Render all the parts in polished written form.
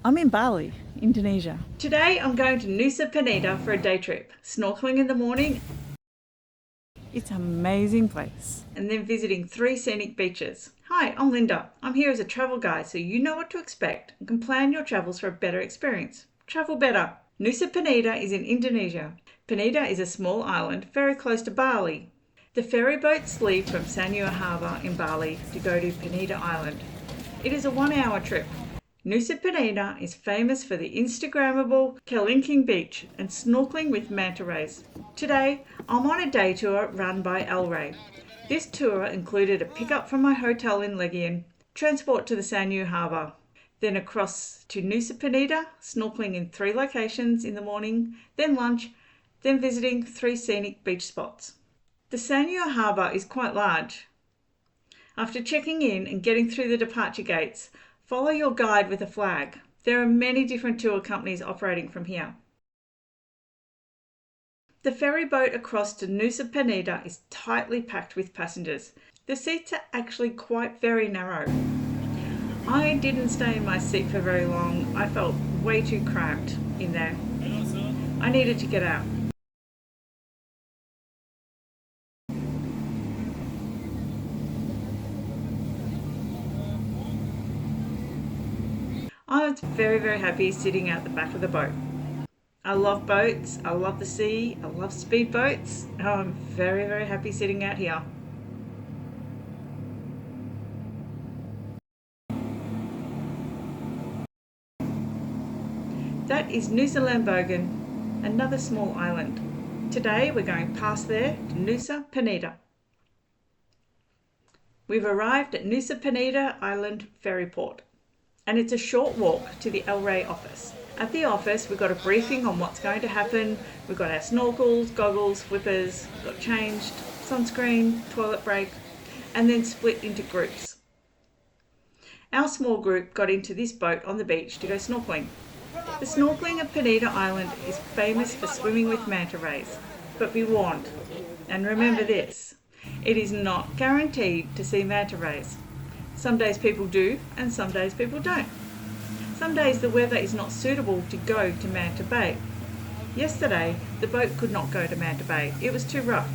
I'm in Bali, Indonesia. Today I'm going to Nusa Penida for a day trip, snorkeling in the morning It's an amazing place. and then visiting 3 scenic beaches. Hi, I'm Linda. I'm here as a travel guide so you know what to expect and can plan your travels for a better experience. Travel better. Nusa Penida is in Indonesia. Penida is a small island very close to Bali. The ferry boats leave from Sanur Harbour in Bali to go to Penida Island. It is a 1-hour trip. Nusa Penida is famous for the Instagrammable Kelingking Beach and snorkeling with manta rays. Today, I'm on a day tour run by El Rey. This tour included a pickup from my hotel in Legion, transport to the Sanur Harbour, then across to Nusa Penida, snorkeling in 3 locations in the morning, then lunch, then visiting 3 scenic beach spots. The Sanur Harbour is quite large. After checking in and getting through the departure gates, follow your guide with a flag. There are many different tour companies operating from here. The ferry boat across to Nusa Penida is tightly packed with passengers. The seats are actually quite very narrow. I didn't stay in my seat for very long. I felt way too cramped in there. I needed to get out. I was very happy sitting out the back of the boat. I love boats, I love the sea, I love speedboats. I'm very happy sitting out here. That is Nusa Lambogan, another small island. Today we're going past there to Nusa Penida. We've arrived at Nusa Penida Island ferry port, and it's a short walk to the El Rey office. At the office, we've got a briefing on what's going to happen. We've got our snorkels, goggles, flippers, got changed, sunscreen, toilet break, and then split into groups. Our small group got into this boat on the beach to go snorkeling. The snorkeling at Penida Island is famous for swimming with manta rays, but be warned, and remember this, it is not guaranteed to see manta rays. Some days people do, and some days people don't. Some days the weather is not suitable to go to Manta Bay. Yesterday, the boat could not go to Manta Bay. It was too rough.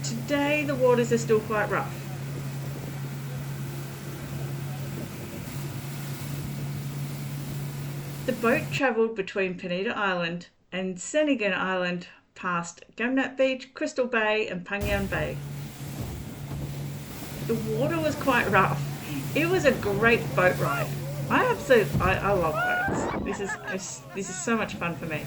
Today, the waters are still quite rough. The boat travelled between Penida Island and Senigan Island past Gamnat Beach, Crystal Bay and Pangyan Bay. The water was quite rough. It was a great boat ride. I love boats. This is so much fun for me.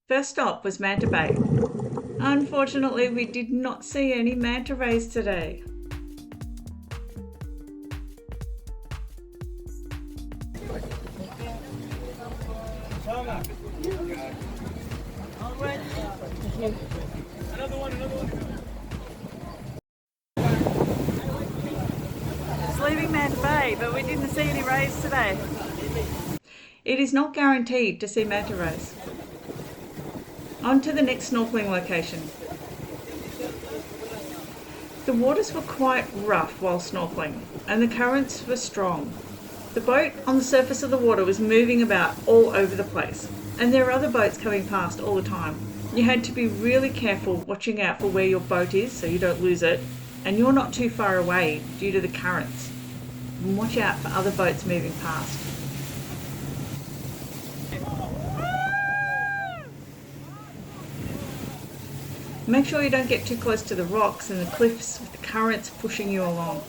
First stop was Manta Bay. Unfortunately, we did not see any manta rays today. It's leaving Manta Bay, but we didn't see any rays today. It is not guaranteed to see manta rays. On to the next snorkeling location. The waters were quite rough while snorkeling, and the currents were strong. The boat on the surface of the water was moving about all over the place, and there were other boats coming past all the time. You had to be really careful watching out for where your boat is so you don't lose it, and you're not too far away due to the currents. And watch out for other boats moving past. Make sure you don't get too close to the rocks and the cliffs with the currents pushing you along.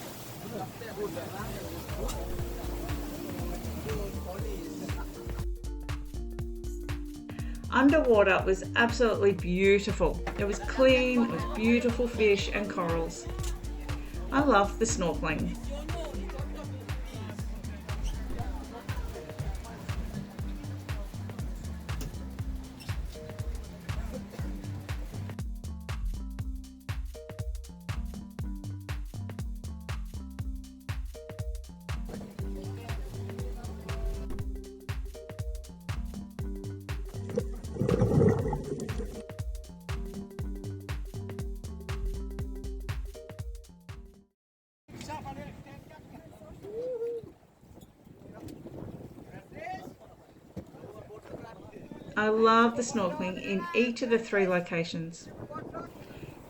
Underwater was absolutely beautiful. It was clean with beautiful fish and corals. I loved the snorkeling. I love the snorkeling in each of the 3 locations.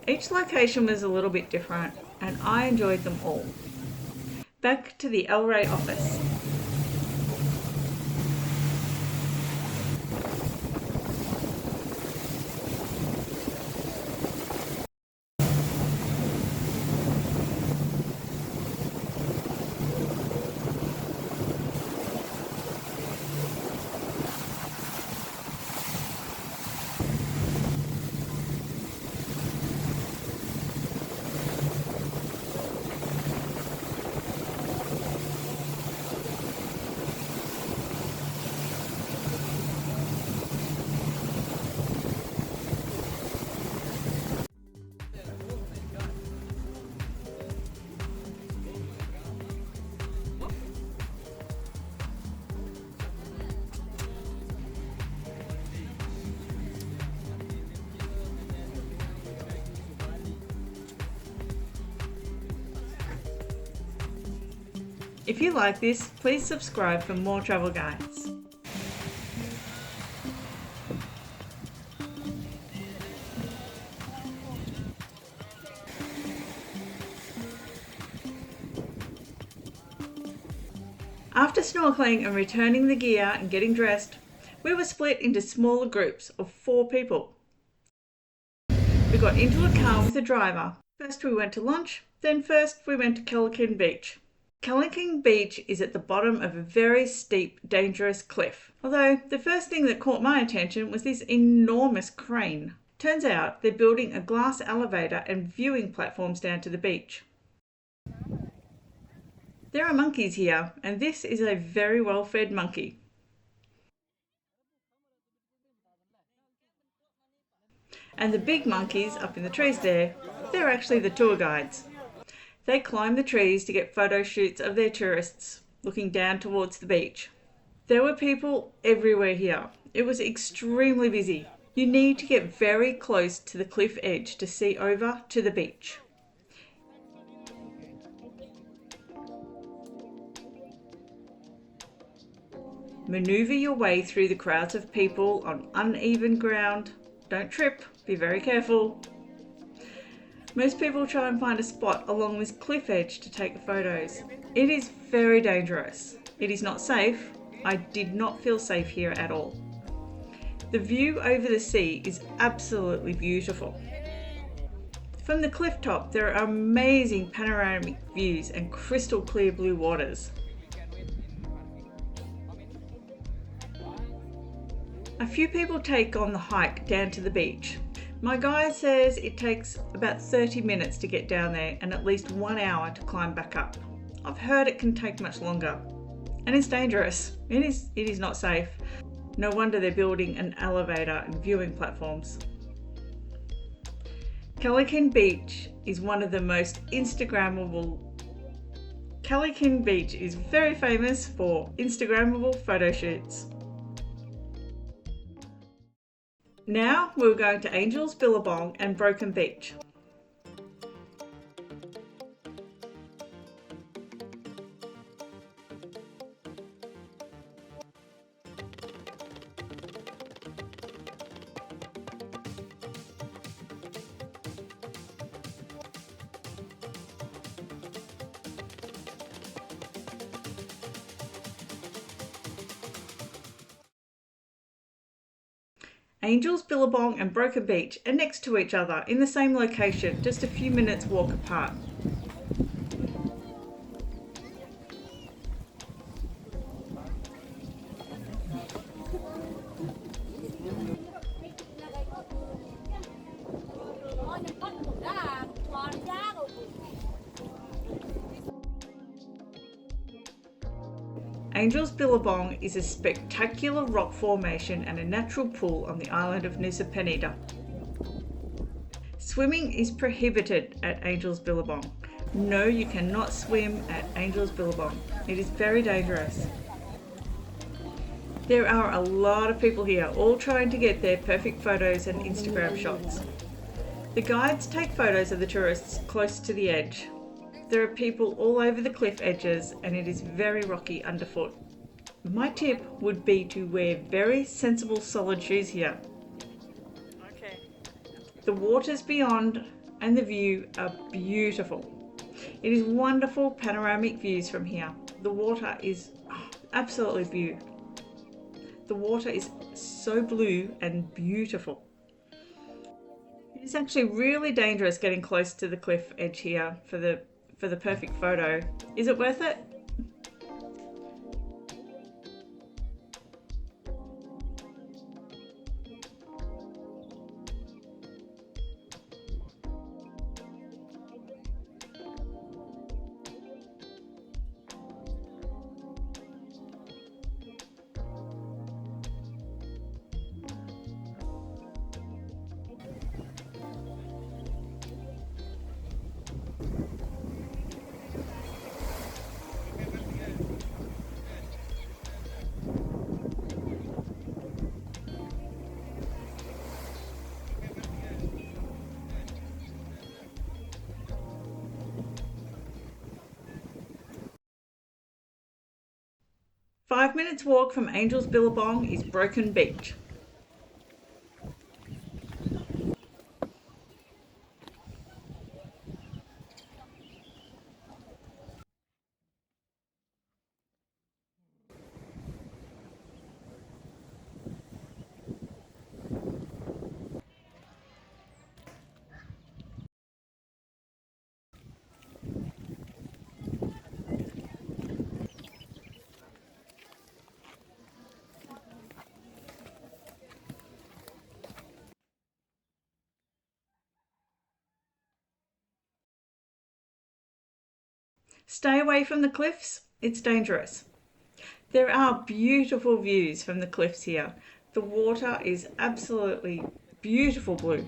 Each location was a little bit different and I enjoyed them all. Back to the El Rey office. If you like this, please subscribe for more travel guides. After snorkeling and returning the gear and getting dressed, we were split into smaller groups of 4 people. We got into a car with a driver. First we went to lunch, then first we went to Kelingking Beach. Kelingking Beach is at the bottom of a very steep, dangerous cliff. Although the first thing that caught my attention was this enormous crane. Turns out they're building a glass elevator and viewing platforms down to the beach. There are monkeys here, and this is a very well-fed monkey. And the big monkeys up in the trees there, they're actually the tour guides. They climb the trees to get photo shoots of their tourists looking down towards the beach. There were people everywhere here. It was extremely busy. You need to get very close to the cliff edge to see over to the beach. Maneuver your way through the crowds of people on uneven ground. Don't trip, be very careful. Most people try and find a spot along this cliff edge to take the photos. It is very dangerous. It is not safe. I did not feel safe here at all. The view over the sea is absolutely beautiful. From the cliff top, there are amazing panoramic views and crystal clear blue waters. A few people take on the hike down to the beach. My guide says it takes about 30 minutes to get down there and at least 1 hour to climb back up. I've heard it can take much longer. And it's dangerous. It is not safe. No wonder they're building an elevator and viewing platforms. Kelingking Beach is one of the most Instagrammable Kelingking Beach is very famous for Instagrammable photo shoots. Now we're going to Angel's Billabong and Broken Beach. Angel's Billabong and Broken Beach are next to each other in the same location, just a few minutes walk apart. Angel's Billabong is a spectacular rock formation and a natural pool on the island of Nusa Penida. Swimming is prohibited at Angel's Billabong. No, you cannot swim at Angel's Billabong. It is very dangerous. There are a lot of people here, all trying to get their perfect photos and Instagram shots. The guides take photos of the tourists close to the edge. There are people all over the cliff edges and it is very rocky underfoot. My tip would be to wear very sensible solid shoes here. Okay. The waters beyond and the view are beautiful. It is wonderful panoramic views from here. The water is absolutely beautiful. The water is so blue and beautiful. It is actually really dangerous getting close to the cliff edge here for the perfect photo. Is it worth it? Five minutes walk from Angel's Billabong is Broken Beach. Stay away from the cliffs, it's dangerous. There are beautiful views from the cliffs here. The water is absolutely beautiful blue.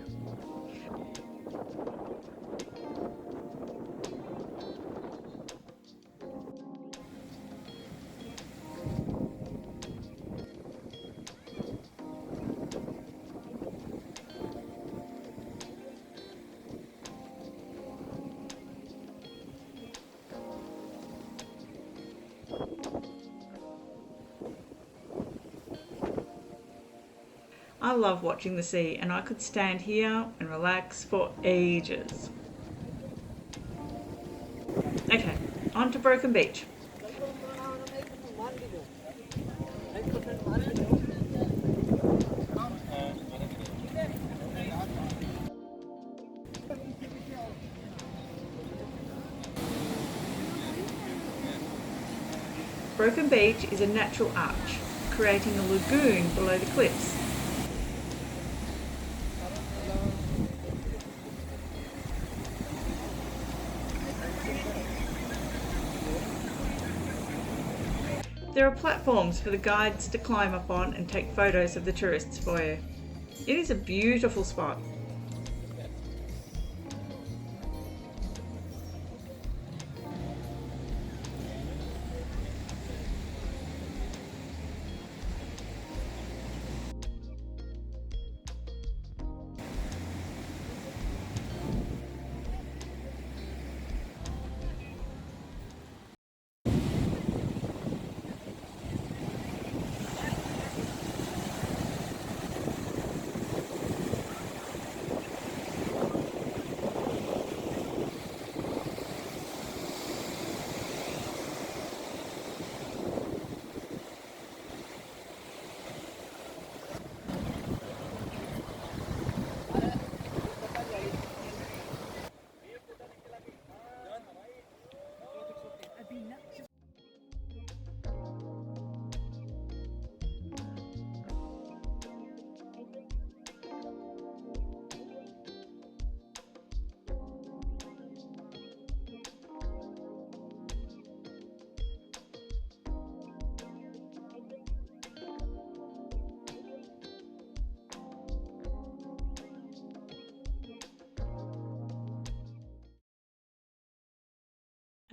I love watching the sea and I could stand here and relax for ages. Okay, on to Broken Beach. Broken Beach is a natural arch, creating a lagoon below the cliffs. There are platforms for the guides to climb up on and take photos of the tourists for you. It is a beautiful spot.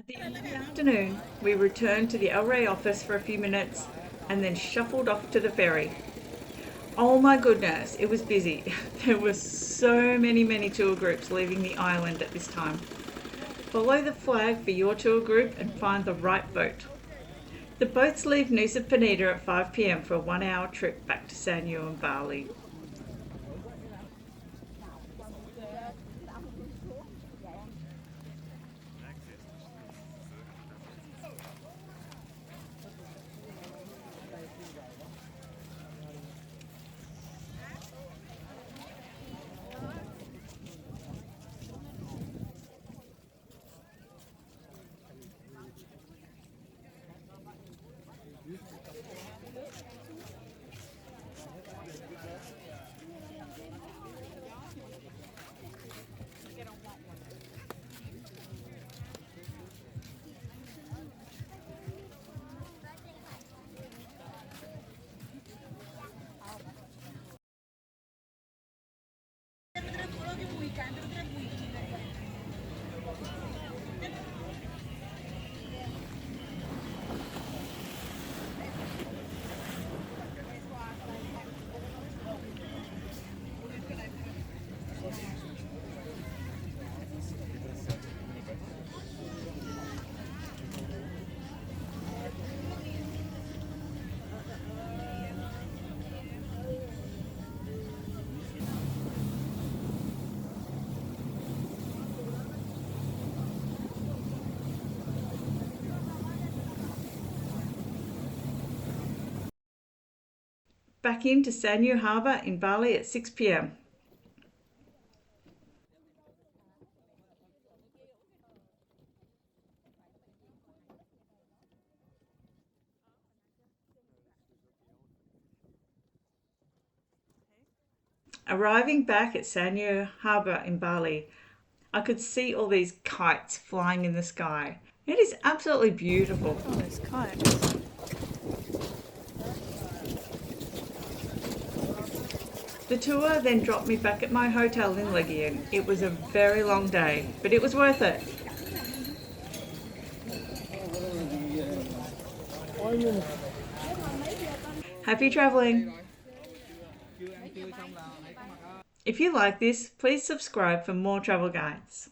At the end of the afternoon, we returned to the El Rey office for a few minutes and then shuffled off to the ferry. Oh my goodness, it was busy. There were so many tour groups leaving the island at this time. Follow the flag for your tour group and find the right boat. The boats leave Nusa Penida at 5 p.m. for a 1-hour trip back to Sanur and Bali. Back into Sanur Harbour in Bali at 6 p.m. Arriving back at Sanur Harbour in Bali, I could see all these kites flying in the sky. It is absolutely beautiful. Oh, there's kites. The tour then dropped me back at my hotel in Legion. It was a very long day, but it was worth it. Happy travelling! If you like this, please subscribe for more travel guides.